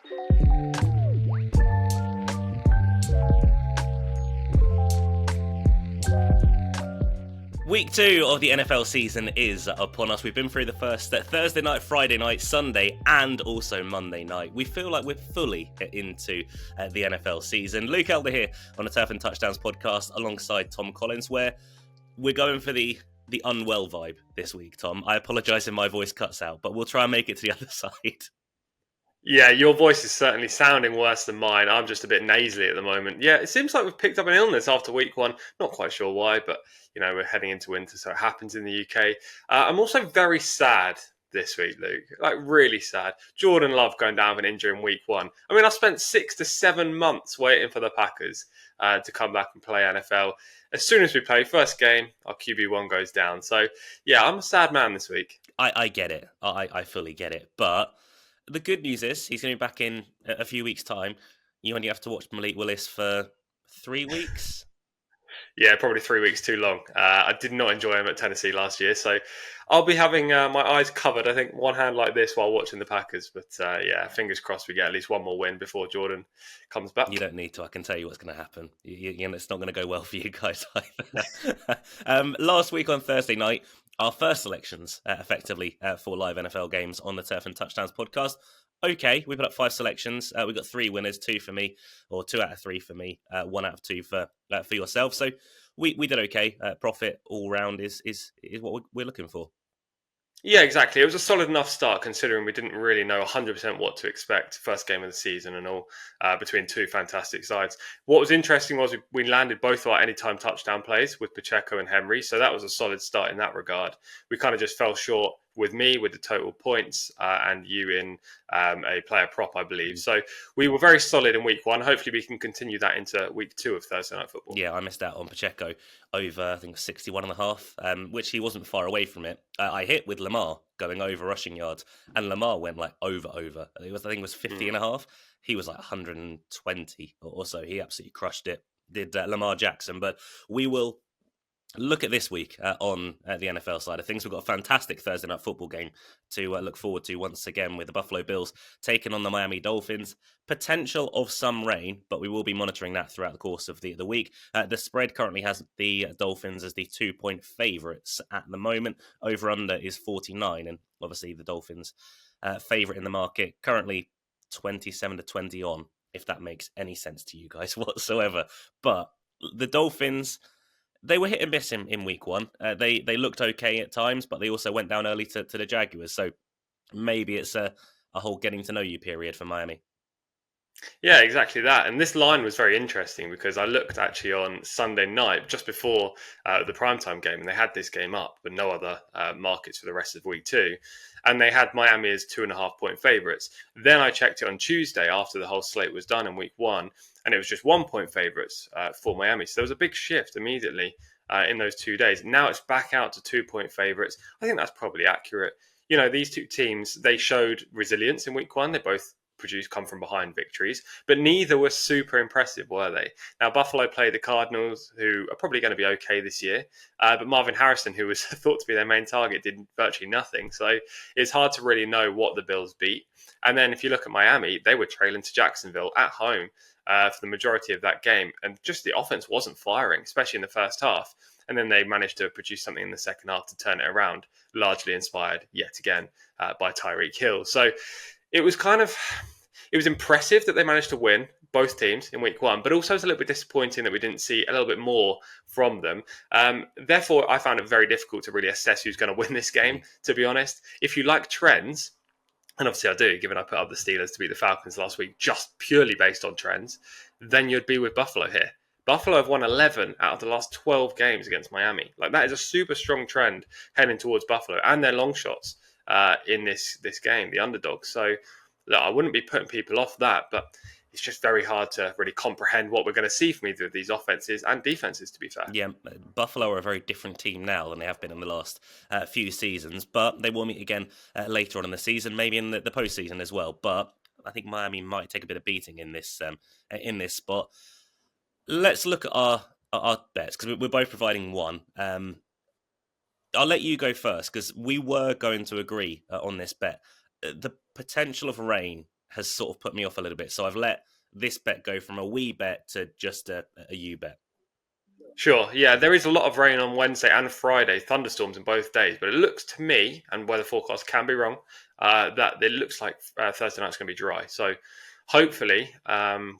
Week 2 of the NFL season is upon us. We've been through the first Thursday night, Friday night, Sunday, and also Monday night. We feel like we're fully into the NFL season. Luke Elder here on the Turf and Touchdowns podcast alongside Tom Collins, where we're going for the unwell vibe this week, Tom. I apologise if my voice cuts out, but we'll try and make it to the other side. Yeah, your voice is certainly sounding worse than mine. I'm just a bit nasally at the moment. Yeah, it seems like we've picked up an illness after week 1. Not quite sure why, but, we're heading into winter, so it happens in the UK. I'm also very sad this week, Luke. Like, really sad. Jordan Love going down with an injury in week 1. I mean, I spent 6 to 7 months waiting for the Packers to come back and play NFL. As soon as we play first game, our QB1 goes down. So, yeah, I'm a sad man this week. I get it. I fully get it. But the good news is he's going to be back in a few weeks' time. You only have to watch Malik Willis for 3 weeks. Yeah, probably 3 weeks too long. I did not enjoy him at Tennessee last year, so I'll be having my eyes covered, I think, one hand like this while watching the Packers. But yeah, fingers crossed we get at least one more win before Jordan comes back. You don't need to. I can tell you what's going to happen. It's not going to go well for you guys either. Last week on Thursday night, our first selections, effectively, for live NFL games on the Turf and Touchdowns podcast. Okay, we put up 5 selections. We got 3 winners, 2 for me, or 2 out of 3 for me, 1 out of 2 for yourself. So we did okay. Profit all round is what we're looking for. Yeah, exactly. It was a solid enough start considering we didn't really know 100% what to expect first game of the season and all between 2 fantastic sides. What was interesting was we landed both of our anytime touchdown plays with Pacheco and Henry, so that was a solid start in that regard. We kind of just fell short with me with the total points and you in a player prop, I believe. So we were very solid in week 1. Hopefully we can continue that into week 2 of Thursday Night Football. Yeah, I missed out on Pacheco over, I think, 61.5, which he wasn't far away from it. I hit with Lamar going over rushing yards, and Lamar went like over. I think it was 50.5. He was like 120 or so. He absolutely crushed it. Did Lamar Jackson. But we will look at this week on the NFL side of things. We've got a fantastic Thursday Night Football game to look forward to once again with the Buffalo Bills taking on the Miami Dolphins. Potential of some rain, but we will be monitoring that throughout the course of the week. The spread currently has the Dolphins as the 2-point favourites at the moment. Over-under is 49, and obviously the Dolphins favourite in the market, currently 27-20 on, if that makes any sense to you guys whatsoever. But the Dolphins, they were hit and miss in week 1. They looked okay at times, but they also went down early to the Jaguars. So maybe it's a whole getting to know you period for Miami. Yeah, exactly that. And this line was very interesting because I looked actually on Sunday night just before the primetime game, and they had this game up, but no other markets for the rest of week 2. And they had Miami as 2.5-point favourites. Then I checked it on Tuesday after the whole slate was done in week 1, and it was just 1-point favourites for Miami. So there was a big shift immediately in those 2 days. Now it's back out to 2-point favourites. I think that's probably accurate. These 2 teams, they showed resilience in week 1. They both produced come from behind victories, but neither were super impressive, were they? Now, Buffalo played the Cardinals, who are probably going to be okay this year, but Marvin Harrison, who was thought to be their main target, did virtually nothing. So it's hard to really know what the Bills beat. And then if you look at Miami, they were trailing to Jacksonville at home for the majority of that game, and just the offense wasn't firing, especially in the first half. And then they managed to produce something in the second half to turn it around, largely inspired yet again by Tyreek Hill. So it was impressive that they managed to win, both teams, in week 1, but also it's a little bit disappointing that we didn't see a little bit more from them. Therefore, I found it very difficult to really assess who's going to win this game, to be honest. If you like trends, and obviously I do, given I put up the Steelers to beat the Falcons last week, just purely based on trends, then you'd be with Buffalo here. Buffalo have won 11 out of the last 12 games against Miami. Like, that is a super strong trend heading towards Buffalo, and their long shots in this game, the underdogs. So look, I wouldn't be putting people off that, but it's just very hard to really comprehend what we're going to see from either of these offenses and defenses, to be fair. Yeah, Buffalo are a very different team now than they have been in the last few seasons, but they will meet again later on in the season, maybe in the postseason as well. But I think Miami might take a bit of beating in this spot. Let's look at our bets, because we're both providing one. I'll let you go first, because we were going to agree on this bet. The potential of rain has sort of put me off a little bit. So I've let this bet go from a wee bet to just a U bet. Sure, yeah, there is a lot of rain on Wednesday and Friday, thunderstorms in both days, but it looks to me, and weather forecasts can be wrong, that it looks like Thursday night's going to be dry. So hopefully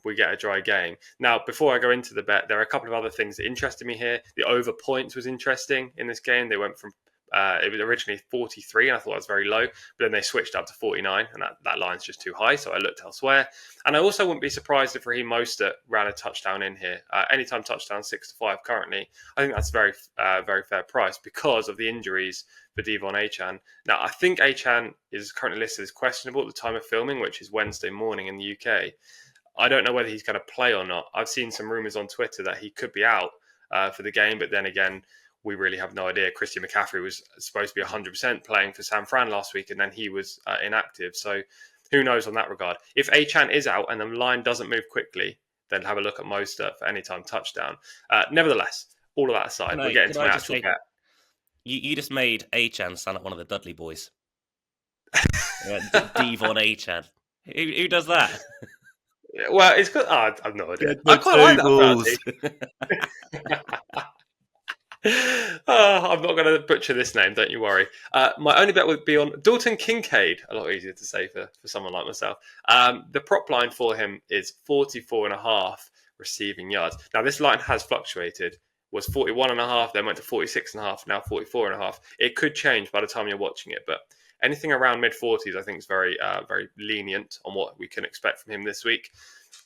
we get a dry game. Now, before I go into the bet, there are a couple of other things that interested me here. The over points was interesting in this game. They went from it was originally 43, and I thought that was very low, but then they switched up to 49, and that line's just too high, so I looked elsewhere. And I also wouldn't be surprised if Raheem Mostert ran a touchdown in here. Anytime touchdown 6-5 currently, I think that's very fair price because of the injuries for Devon Achane. Now, I think Achane is currently listed as questionable at the time of filming, which is Wednesday morning in the UK. I don't know whether he's going to play or not. I've seen some rumours on Twitter that he could be out for the game, but then again, we really have no idea. Christian McCaffrey was supposed to be 100% playing for San Fran last week, and then he was inactive. So who knows on that regard. If Achane is out and the line doesn't move quickly, then have a look at Mostert for anytime touchdown. Nevertheless, all of that aside, we're getting to my actual bet. You just made Achane sound like one of the Dudley boys. Devon Achane. Who does that? Well, it's good. I have no idea. I quite like that. I'm not going to butcher this name, don't you worry. My only bet would be on Dalton Kincaid. A lot easier to say for someone like myself. The prop line for him is 44.5 receiving yards. Now, this line has fluctuated. Was 41.5, then went to 46.5, now 44.5. It could change by the time you're watching it, but anything around mid-40s, I think, is very lenient on what we can expect from him this week.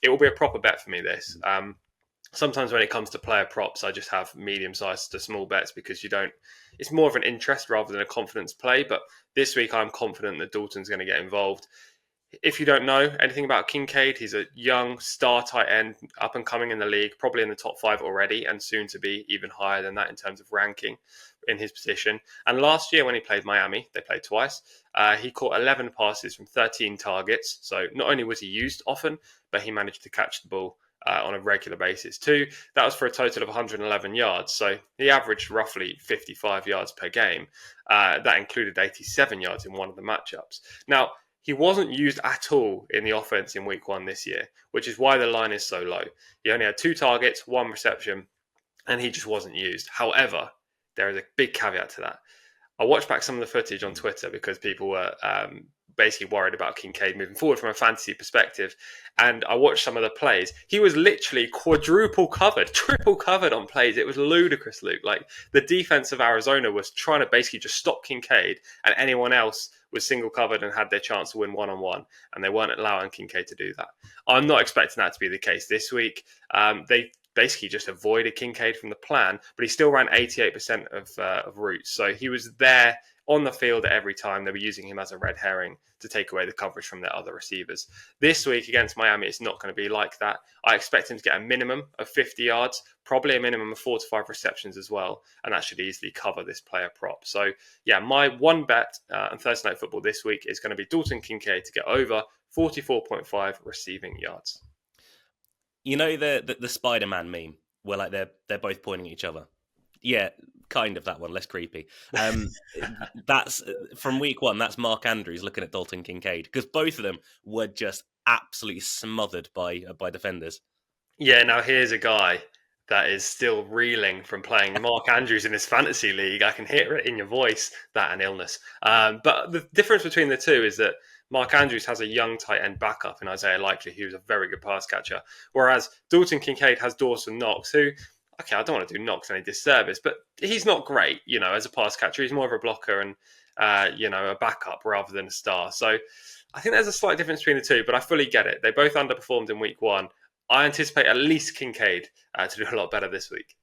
It will be a proper bet for me, this. Sometimes when it comes to player props, I just have medium-sized to small bets because it's more of an interest rather than a confidence play. But this week, I'm confident that Dalton's going to get involved. If you don't know anything about Kincaid, he's a young star tight end, up and coming in the league, probably in the top 5 already, and soon to be even higher than that in terms of ranking in his position. And last year when he played Miami, they played twice, he caught 11 passes from 13 targets. So not only was he used often, but he managed to catch the ball on a regular basis too. That was for a total of 111 yards. So he averaged roughly 55 yards per game. That included 87 yards in one of the matchups. Now, he wasn't used at all in the offense in week 1 this year, which is why the line is so low. He only had 2 targets, 1 reception, and he just wasn't used. However, there is a big caveat to that. I watched back some of the footage on Twitter because people were basically worried about Kincaid moving forward from a fantasy perspective. And I watched some of the plays. He was literally triple covered on plays. It was ludicrous, Luke. Like, the defense of Arizona was trying to basically just stop Kincaid, and anyone else was single covered and had their chance to win one-on-one, and they weren't allowing Kincaid to do that. I'm not expecting that to be the case this week. They basically just avoided Kincaid from the plan, but he still ran 88% of routes. So he was there on the field at every time. They were using him as a red herring to take away the coverage from their other receivers. This week against Miami, it's not going to be like that. I expect him to get a minimum of 50 yards, probably a minimum of 4 to 5 receptions as well, and that should easily cover this player prop. So yeah, my one bet on Thursday Night Football this week is going to be Dalton Kincaid to get over 44.5 receiving yards. You know the Spider-Man meme where like they're both pointing at each other? Yeah, kind of that one, less creepy. That's from week 1. That's Mark Andrews looking at Dalton Kincaid because both of them were just absolutely smothered by defenders. Yeah, now here's a guy that is still reeling from playing Mark Andrews in his fantasy league. I can hear it in your voice, that and illness. But the difference between the two is that Mark Andrews has a young tight end backup in Isaiah Likely, who's a very good pass catcher, whereas Dalton Kincaid has Dawson Knox, who, okay, I don't want to do Knox any disservice, but he's not great, as a pass catcher. He's more of a blocker and, a backup rather than a star. So I think there's a slight difference between the two, but I fully get it. They both underperformed in week 1. I anticipate at least Kincaid to do a lot better this week.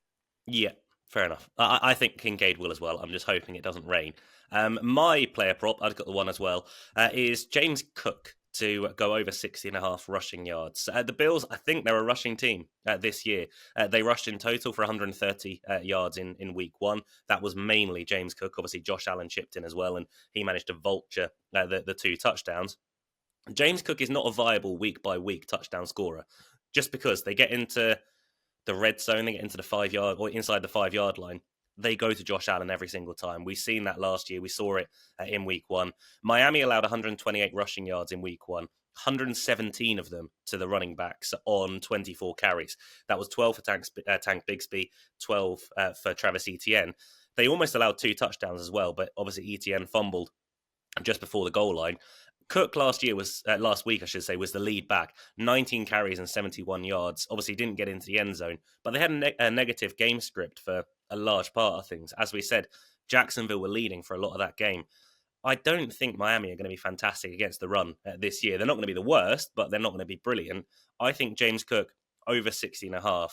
Yeah, fair enough. I think Kincaid will as well. I'm just hoping it doesn't rain. My player prop, I've got the one as well, is James Cook to go over 60.5 rushing yards. The Bills, I think they're a rushing team this year. They rushed in total for 130 yards in week 1. That was mainly James Cook. Obviously, Josh Allen chipped in as well, and he managed to vulture the 2 touchdowns. James Cook is not a viable week-by-week touchdown scorer just because they get into the red zone, they get into the 5 yard or inside the 5 yard line. they go to Josh Allen every single time. We've seen that last year. We saw it in week one. Miami allowed 128 rushing yards in week one. 117 of them to the running backs on 24 carries. That was 12 for Tank Bigsby, 12 for Travis Etienne. They almost allowed 2 touchdowns as well, but obviously Etienne fumbled just before the goal line. Cook last week, I should say, was the lead back. 19 carries and 71 yards. Obviously didn't get into the end zone, but they had a negative game script for a large part of things. As we said, Jacksonville were leading for a lot of that game. I don't think Miami are going to be fantastic against the run this year. They're not going to be the worst, but they're not going to be brilliant. I think James Cook over 60.5.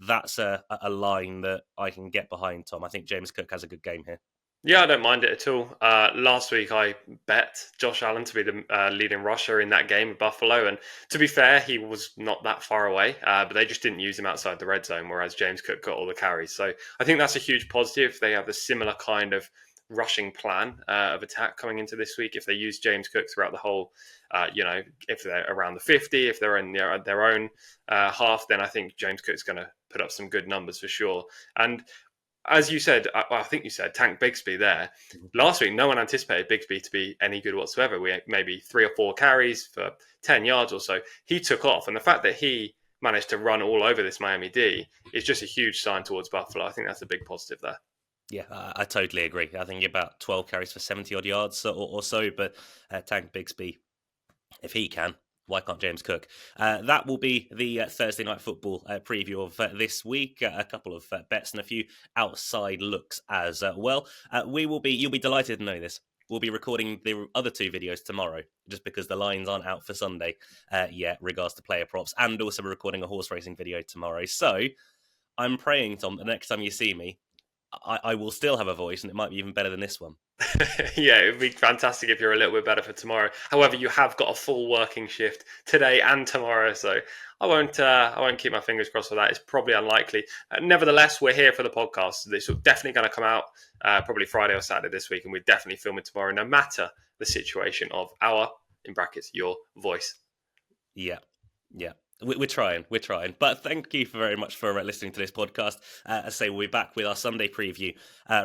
That's a line that I can get behind, Tom. I think James Cook has a good game here. Yeah, I don't mind it at all. Last week, I bet Josh Allen to be the leading rusher in that game with Buffalo. And to be fair, he was not that far away, but they just didn't use him outside the red zone, whereas James Cook got all the carries. So I think that's a huge positive. They have a similar kind of rushing plan of attack coming into this week. If they use James Cook throughout the whole, if they're around the 50, if they're in their own half, then I think James Cook's going to put up some good numbers for sure. And as you said, I think you said Tank Bigsby there. Last week, no one anticipated Bigsby to be any good whatsoever. We had maybe 3 or 4 carries for 10 yards or so. He took off. And the fact that he managed to run all over this Miami D is just a huge sign towards Buffalo. I think that's a big positive there. Yeah, I totally agree. I think about 12 carries for 70-odd yards or so. But Tank Bigsby, if he can, why can't James Cook? That will be the Thursday Night Football preview of this week. A couple of bets and a few outside looks as well. You'll be delighted to know this. We'll be recording the other 2 videos tomorrow, just because the lines aren't out for Sunday yet, regards to player props. And also we're recording a horse racing video tomorrow. So I'm praying, Tom, the next time you see me, I will still have a voice, and it might be even better than this one. Yeah, it would be fantastic if you're a little bit better for tomorrow. However, you have got a full working shift today and tomorrow, so I won't keep my fingers crossed for that. It's probably unlikely. Nevertheless, we're here for the podcast. This is definitely going to come out probably Friday or Saturday this week, and we're definitely filming tomorrow, no matter the situation of our, in brackets, your voice. Yeah. We're trying. But thank you very much for listening to this podcast. As I say, we'll be back with our Sunday preview,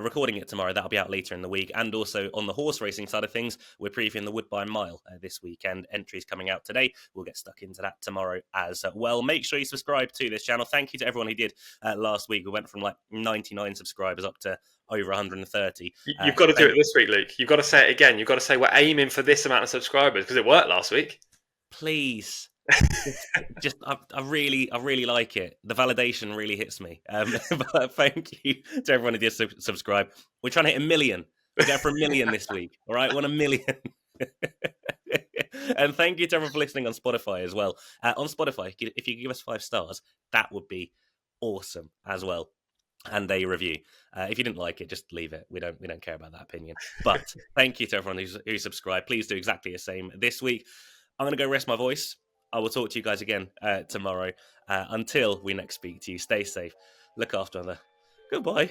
recording it tomorrow. That'll be out later in the week. And also on the horse racing side of things, we're previewing the Woodbine Mile this weekend. Entries coming out today. We'll get stuck into that tomorrow as well. Make sure you subscribe to this channel. Thank you to everyone who did last week. We went from like 99 subscribers up to over 130. You've got to do it this week, Luke. You've got to say it again. You've got to say we're aiming for this amount of subscribers because it worked last week. Please. I really like it. The validation really hits me. But thank you to everyone who did subscribe. We're trying to hit 1 million. We're going for 1 million this week. All right, 1 million. And thank you to everyone for listening on Spotify as well. On Spotify, if you could give us 5 stars, that would be awesome as well. And a review. If you didn't like it, just leave it. We don't care about that opinion. But thank you to everyone who subscribed. Please do exactly the same this week. I'm going to go rest my voice. I will talk to you guys again tomorrow. Until we next speak to you, stay safe, look after one another. Goodbye.